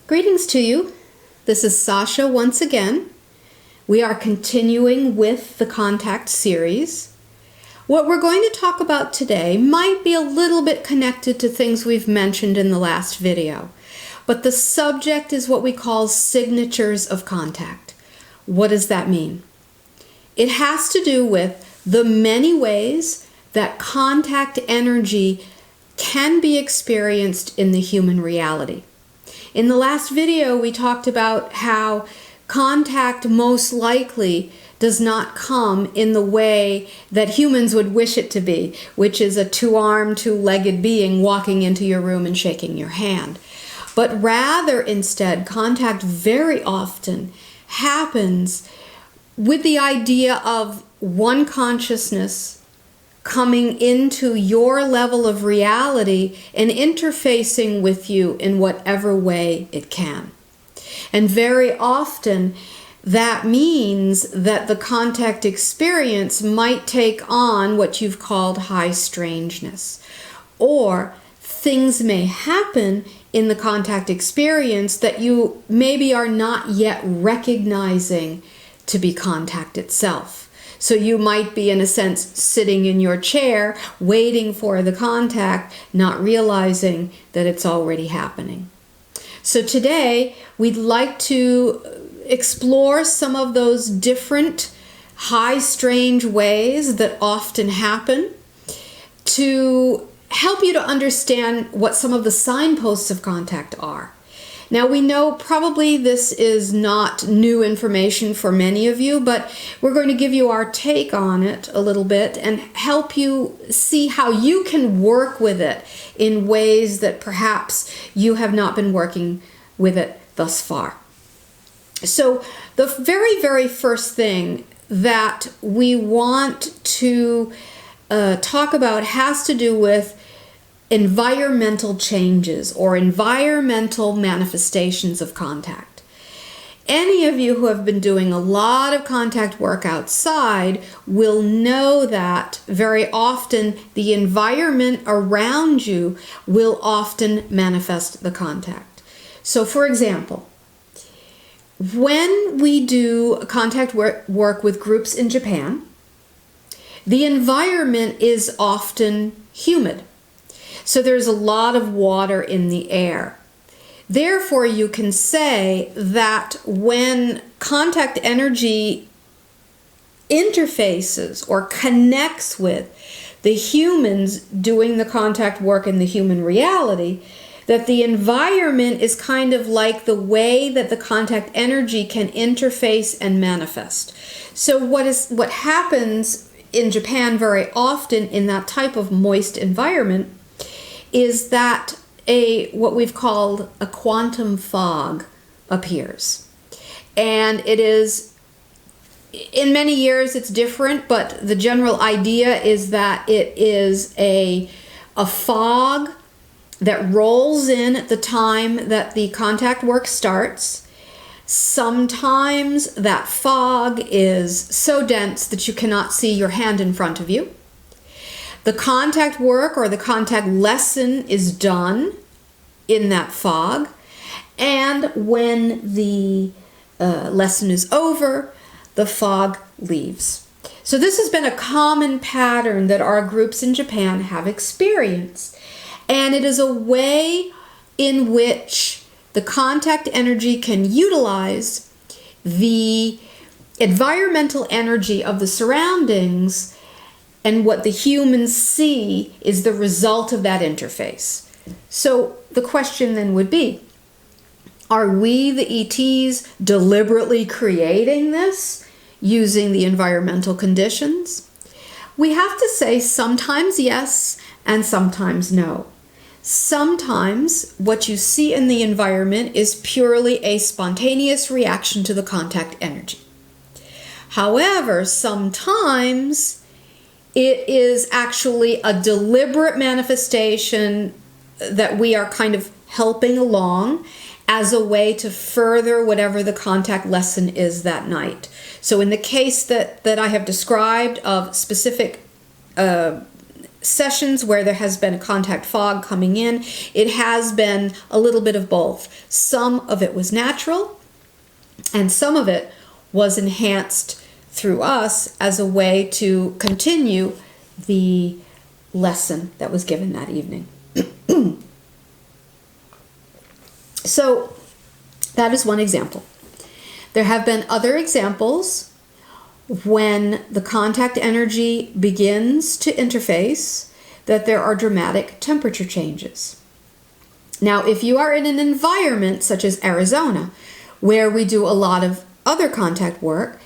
Greetings to you. This is Sasha once again. We are continuing with the Contact series. What we're going to talk about today might be a little bit connected to things we've mentioned in the last video, but the subject is what we call signatures of contact. What does that mean? It has to do with the many ways that contact energy can be experienced in the human reality. In the last video, we talked about how contact most likely does not come in the way that humans would wish it to be, which is a two-armed, two-legged being walking into your room and shaking your hand. But rather, instead, contact very often happens with the idea of one consciousness coming into your level of reality and interfacing with you in whatever way it can. And very often that means that the contact experience might take on what you've called high strangeness, or things may happen in the contact experience that you maybe are not yet recognizing to be contact itself. So you might be, in a sense, sitting in your chair, waiting for the contact, not realizing that it's already happening. So today, we'd like to explore some of those different high, strange ways that often happen to help you to understand what some of the signposts of contact are. Now, we know probably this is not new information for many of you, but we're going to give you our take on it a little bit and help you see how you can work with it in ways that perhaps you have not been working with it thus far. So the very, very first thing that we want to talk about has to do with environmental changes or environmental manifestations of contact. Any of you who have been doing a lot of contact work outside will know that very often the environment around you will often manifest the contact. So for example, when we do contact work with groups in Japan, the environment is often humid. So there's a lot of water in the air. Therefore, you can say that when contact energy interfaces or connects with the humans doing the contact work in the human reality, that the environment is kind of like the way that the contact energy can interface and manifest. So what happens in Japan very often in that type of moist environment is that what we've called a quantum fog appears. And it is, in many years it's different, but the general idea is that it is a fog that rolls in at the time that the contact work starts. Sometimes that fog is so dense that you cannot see your hand in front of you. The contact work or the contact lesson is done in that fog, and when the lesson is over, the fog leaves. So this has been a common pattern that our groups in Japan have experienced, and it is a way in which the contact energy can utilize the environmental energy of the surroundings, and what the humans see is the result of that interface. So the question then would be, are we, the ETs, deliberately creating this using the environmental conditions? We have to say sometimes yes and sometimes no. Sometimes what you see in the environment is purely a spontaneous reaction to the contact energy. However, sometimes it is actually a deliberate manifestation that we are kind of helping along as a way to further whatever the contact lesson is that night. So in the case that I have described of specific sessions where there has been a contact fog coming in, it has been a little bit of both. Some of it was natural, and some of it was enhanced through us as a way to continue the lesson that was given that evening. So that is one example. There have been other examples when the contact energy begins to interface that there are dramatic temperature changes. Now, if you are in an environment such as Arizona, where we do a lot of other contact work,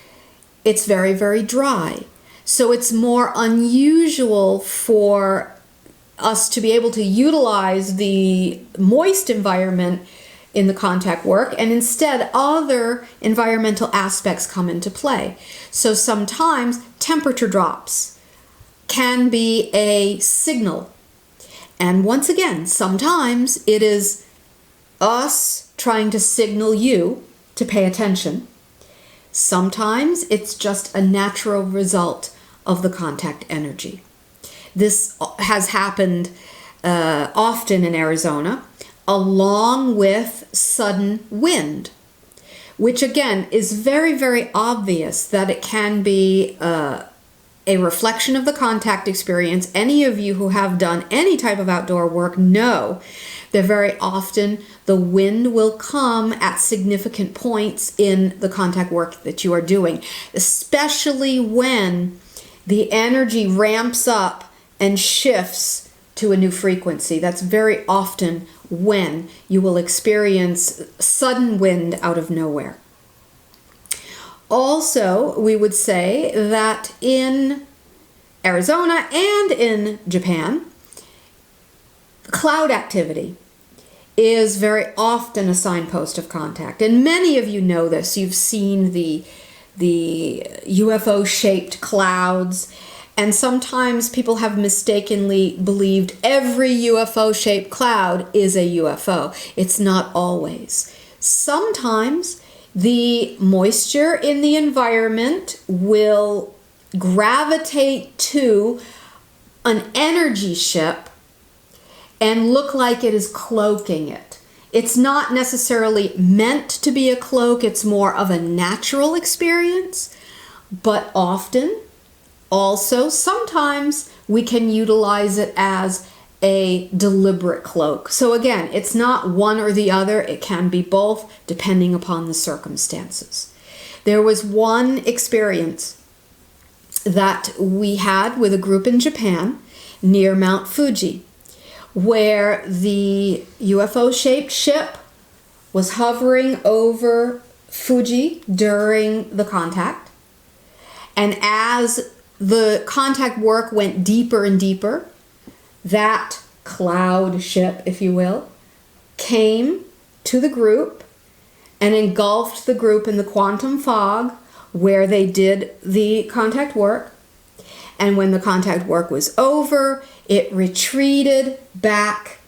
it's very, very dry. So it's more unusual for us to be able to utilize the moist environment in the contact work, and instead other environmental aspects come into play. So sometimes temperature drops can be a signal. And once again, sometimes it is us trying to signal you to pay attention. Sometimes it's just a natural result of the contact energy. This has happened often in Arizona, along with sudden wind, which again is very, very obvious that it can be a reflection of the contact experience. Any of you who have done any type of outdoor work know that very often the wind will come at significant points in the contact work that you are doing, especially when the energy ramps up and shifts to a new frequency. That's very often when you will experience sudden wind out of nowhere. Also, we would say that in Arizona and in Japan, cloud activity is very often a signpost of contact. And many of you know this. You've seen the UFO-shaped clouds. And sometimes people have mistakenly believed every UFO-shaped cloud is a UFO. It's not always. Sometimes the moisture in the environment will gravitate to an energy ship and look like it is cloaking it. It's not necessarily meant to be a cloak. It's more of a natural experience, but often also, sometimes we can utilize it as a deliberate cloak. So again, it's not one or the other. It can be both, depending upon the circumstances. There was one experience that we had with a group in Japan near Mount Fuji, where the UFO-shaped ship was hovering over Fuji during the contact. And as the contact work went deeper and deeper, that cloud ship, if you will, came to the group and engulfed the group in the quantum fog where they did the contact work. And when the contact work was over, it retreated back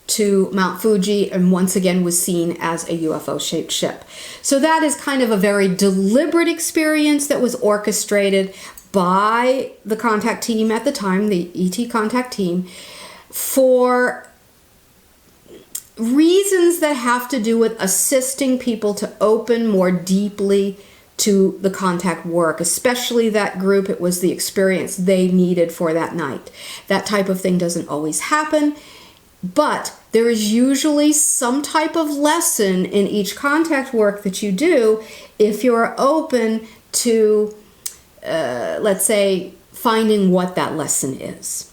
to Mount Fuji and once again was seen as a UFO-shaped ship. So that is kind of a very deliberate experience that was orchestrated by the contact team at the time, the ET contact team, for reasons that have to do with assisting people to open more deeply to the contact work, especially that group. It was the experience they needed for that night. That type of thing doesn't always happen, but there is usually some type of lesson in each contact work that you do if you're open to let's say, finding what that lesson is.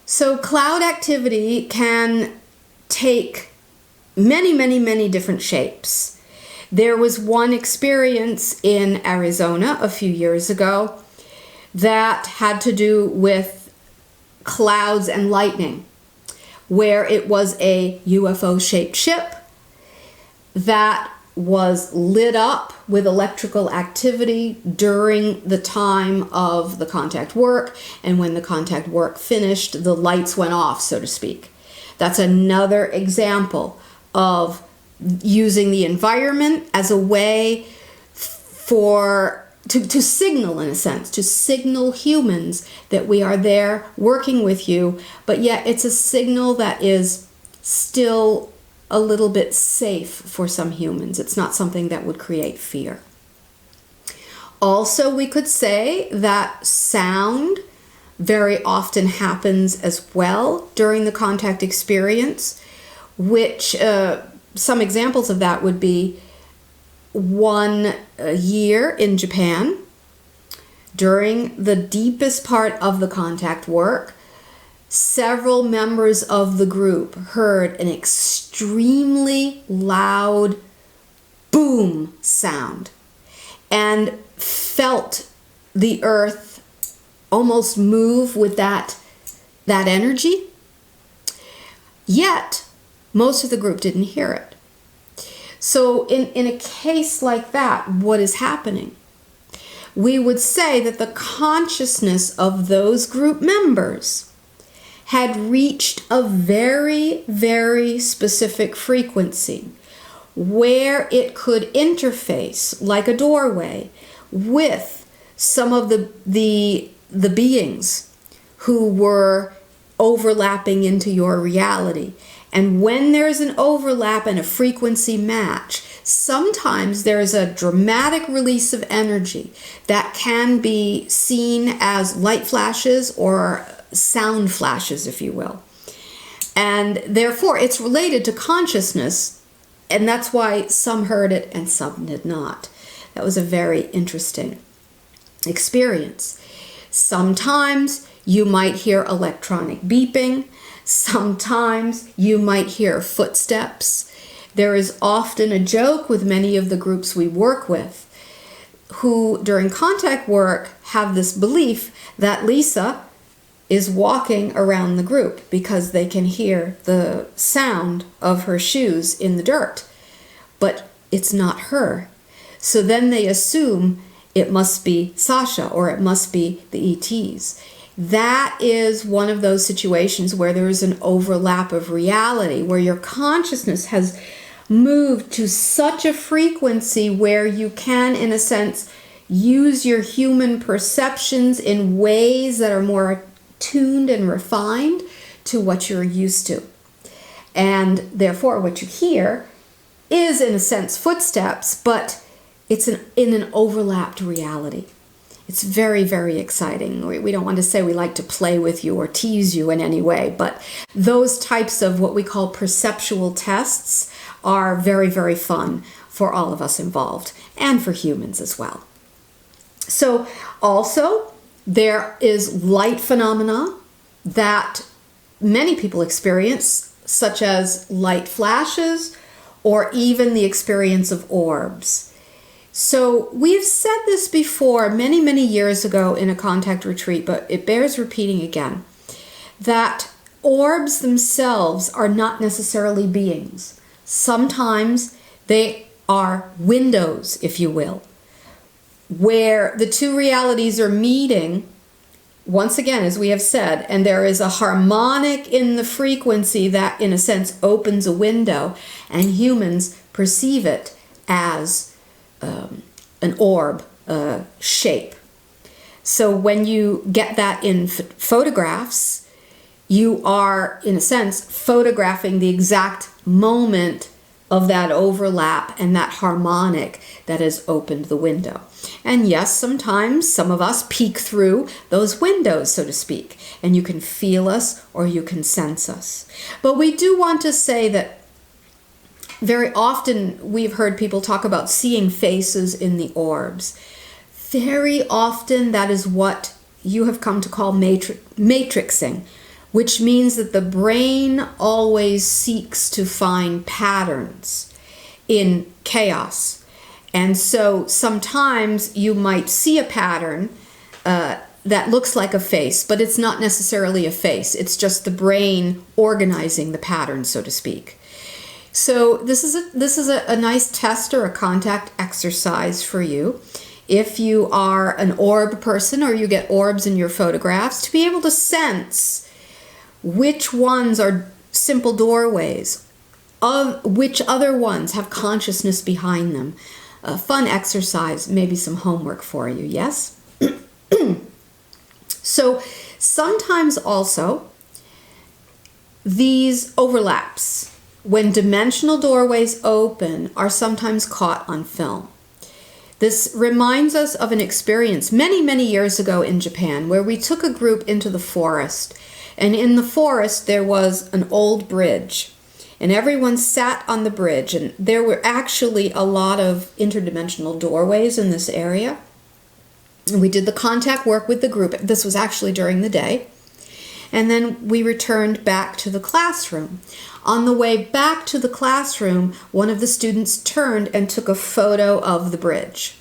So cloud activity can take many, many, many different shapes. There was one experience in Arizona a few years ago that had to do with clouds and lightning, where it was a UFO-shaped ship that was lit up with electrical activity during the time of the contact work, and when the contact work finished, the lights went off, so to speak. That's another example of using the environment as a way for to signal, in a sense, to signal humans that we are there working with you, but yet it's a signal that is still a little bit safe for some humans. It's not something that would create fear. Also, we could say that sound very often happens as well during the contact experience, which some examples of that would be 1 year in Japan. During the deepest part of the contact work, several members of the group heard an extremely loud boom sound and felt the earth almost move with that energy. Yet, most of the group didn't hear it. So in a case like that, what is happening? We would say that the consciousness of those group members had reached a very, very specific frequency where it could interface like a doorway with some of the beings who were overlapping into your reality. And when there's an overlap and a frequency match, sometimes there's a dramatic release of energy that can be seen as light flashes or sound flashes, if you will. And therefore, it's related to consciousness, and that's why some heard it and some did not. That was a very interesting experience. Sometimes you might hear electronic beeping. Sometimes you might hear footsteps. There is often a joke with many of the groups we work with who, during contact work, have this belief that Lyssa is walking around the group because they can hear the sound of her shoes in the dirt. But it's not her. So then they assume it must be Sasha or it must be the ETs. That is one of those situations where there is an overlap of reality, where your consciousness has moved to such a frequency where you can, in a sense, use your human perceptions in ways that are more tuned and refined to what you're used to. And therefore, what you hear is, in a sense, footsteps, but it's in an overlapped reality. It's very, very exciting. We don't want to say we like to play with you or tease you in any way, but those types of what we call perceptual tests are very, very fun for all of us involved and for humans as well. So also, there is light phenomena that many people experience, such as light flashes or even the experience of orbs. So we've said this before many, many years ago in a contact retreat, but it bears repeating again, that orbs themselves are not necessarily beings. Sometimes they are windows, if you will, where the two realities are meeting, once again, as we have said, and there is a harmonic in the frequency that, in a sense, opens a window, and humans perceive it as an orb shape. So when you get that in photographs, you are, in a sense, photographing the exact moment of that overlap and that harmonic that has opened the window. And yes, sometimes some of us peek through those windows, so to speak, and you can feel us or you can sense us. But we do want to say that very often we've heard people talk about seeing faces in the orbs. Very often that is what you have come to call matrixing, which means that the brain always seeks to find patterns in chaos. And so sometimes you might see a pattern that looks like a face, but it's not necessarily a face. It's just the brain organizing the pattern, so to speak. So this is a nice test or a contact exercise for you. If you are an orb person or you get orbs in your photographs, to be able to sense which ones are simple doorways, of which other ones have consciousness behind them, a fun exercise, maybe some homework for you, yes? So sometimes also these overlaps, when dimensional doorways open, are sometimes caught on film. This reminds us of an experience many, many years ago in Japan where we took a group into the forest. And in the forest there was an old bridge. And everyone sat on the bridge. And there were actually a lot of interdimensional doorways in this area. And we did the contact work with the group. This was actually during the day. And then we returned back to the classroom. On the way back to the classroom, one of the students turned and took a photo of the bridge.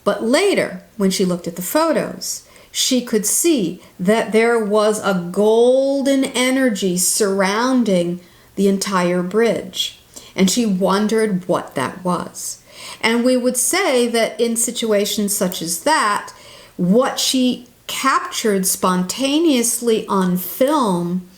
But later, when she looked at the photos, she could see that there was a golden energy surrounding the entire bridge. And she wondered what that was. And we would say that in situations such as that, what she captured spontaneously on film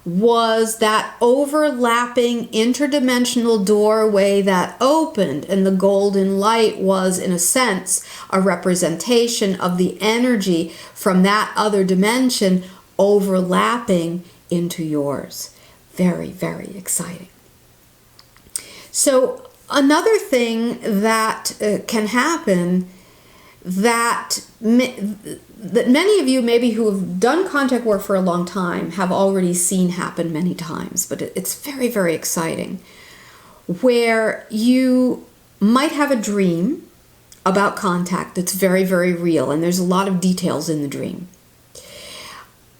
was that overlapping interdimensional doorway that opened, and the golden light was, in a sense, a representation of the energy from that other dimension overlapping into yours. Very, very exciting. So another thing that can happen that many of you maybe who have done contact work for a long time have already seen happen many times, but it's very, very exciting, where you might have a dream about contact that's very, very real, and there's a lot of details in the dream.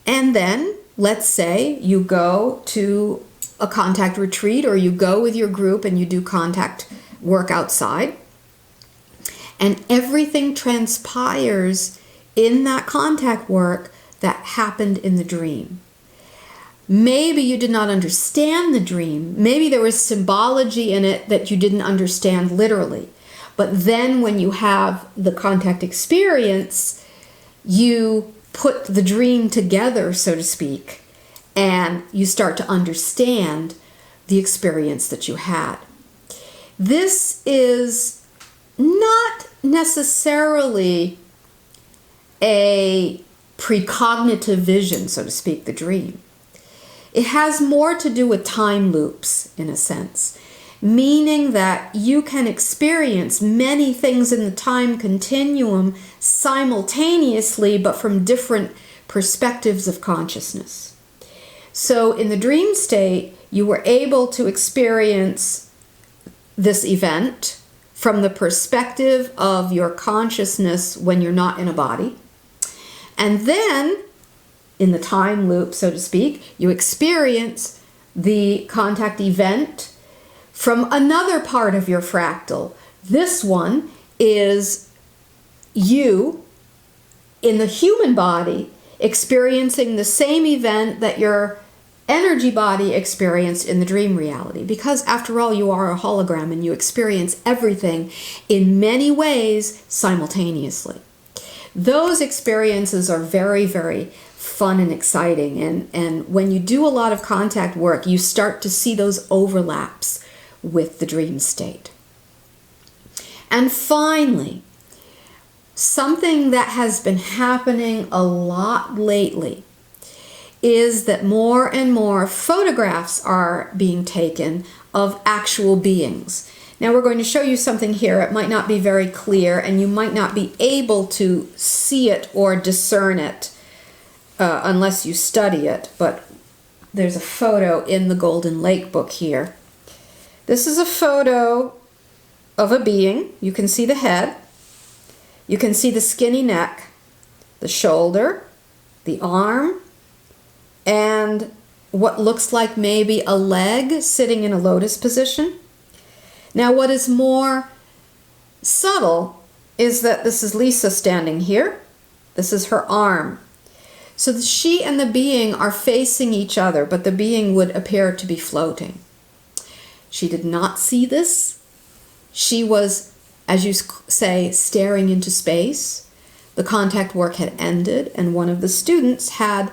And then, let's say you go to a contact retreat, or you go with your group and you do contact work outside, and everything transpires in that contact work that happened in the dream. Maybe you did not understand the dream. Maybe there was symbology in it that you didn't understand literally. But then when you have the contact experience, you put the dream together, so to speak, and you start to understand the experience that you had. This is not necessarily a precognitive vision, so to speak, the dream. It has more to do with time loops, in a sense, meaning that you can experience many things in the time continuum simultaneously, but from different perspectives of consciousness. So in the dream state, you were able to experience this event from the perspective of your consciousness when you're not in a body. And then, in the time loop, so to speak, you experience the contact event from another part of your fractal. This one is you in the human body experiencing the same event that your energy body experienced in the dream reality. Because after all, you are a hologram and you experience everything in many ways simultaneously. Those experiences are very, very fun and exciting. And when you do a lot of contact work, you start to see those overlaps with the dream state. And finally, something that has been happening a lot lately is that more and more photographs are being taken of actual beings. Now we're going to show you something here. It might not be very clear, and you might not be able to see it or discern it unless you study it, but there's a photo in the Golden Lake book here. This is a photo of a being. You can see the head. You can see the skinny neck, the shoulder, the arm, and what looks like maybe a leg sitting in a lotus position. Now, what is more subtle is that this is Lyssa standing here. This is her arm. So she and the being are facing each other, but the being would appear to be floating. She did not see this. She was, as you say, staring into space. The contact work had ended, and one of the students had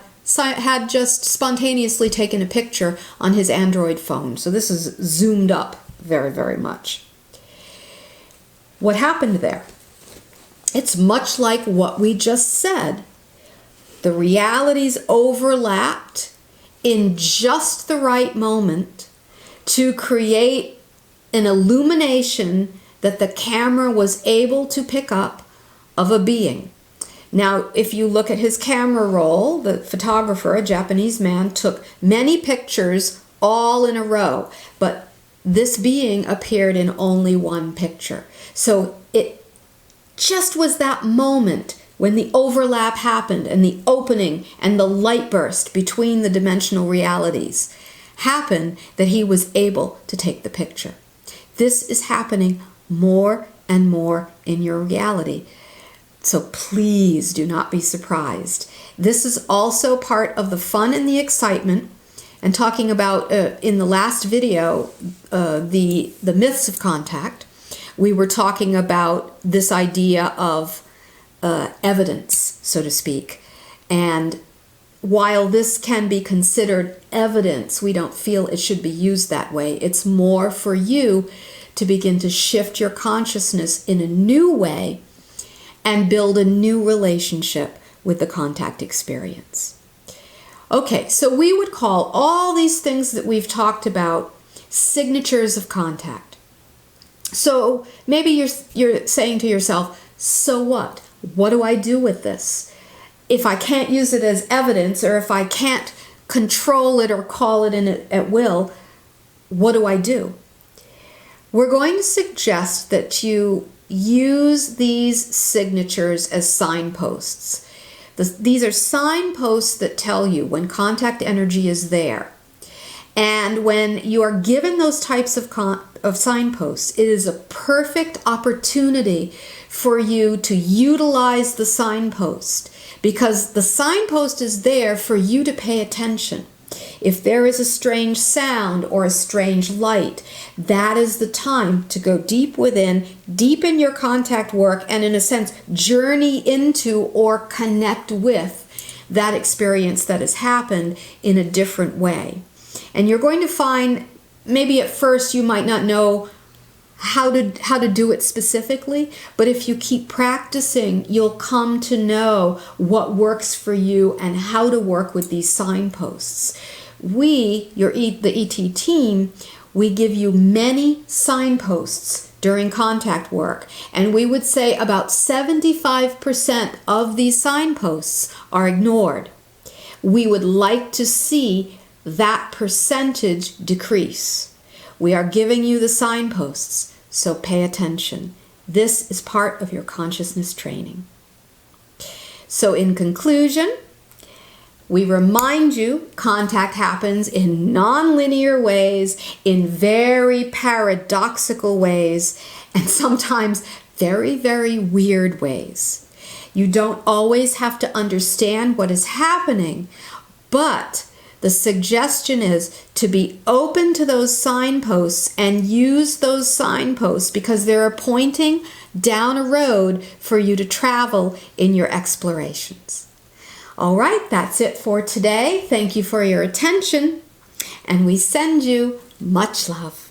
just spontaneously taken a picture on his Android phone. So this is zoomed up very, very much. what happened there. It's much like what we just said. The realities overlapped in just the right moment to create an illumination that the camera was able to pick up of a being. Now, if you look at his camera roll, the photographer, a Japanese man, took many pictures all in a row, but this being appeared in only one picture. So it just was that moment when the overlap happened and the opening and the light burst between the dimensional realities happened that he was able to take the picture. This is happening more and more in your reality. So please do not be surprised. This is also part of the fun and the excitement. And talking about, in the last video, the myths of contact, we were talking about this idea of evidence, so to speak. And while this can be considered evidence, we don't feel it should be used that way. It's more for you to begin to shift your consciousness in a new way and build a new relationship with the contact experience. Okay, so we would call all these things that we've talked about signatures of contact. So maybe you're saying to yourself, so what? What do I do with this? If I can't use it as evidence, or if I can't control it or call it in at will, what do I do? We're going to suggest that you use these signatures as signposts. These are signposts that tell you when contact energy is there. And when you are given those types of signposts, it is a perfect opportunity for you to utilize the signpost, because the signpost is there for you to pay attention. If there is a strange sound or a strange light, that is the time to go deep within, deepen your contact work, and in a sense, journey into or connect with that experience that has happened in a different way. And you're going to find, maybe at first you might not know how to do it specifically, but if you keep practicing, you'll come to know what works for you and how to work with these signposts. The ET team, we give you many signposts during contact work, and we would say about 75% of these signposts are ignored. We would like to see that percentage decrease. We are giving you the signposts, so pay attention. This is part of your consciousness training. So in conclusion, we remind you contact happens in nonlinear ways, in very paradoxical ways, and sometimes very, very weird ways. You don't always have to understand what is happening, but the suggestion is to be open to those signposts and use those signposts because they're pointing down a road for you to travel in your explorations. All right, that's it for today. Thank you for your attention, and we send you much love.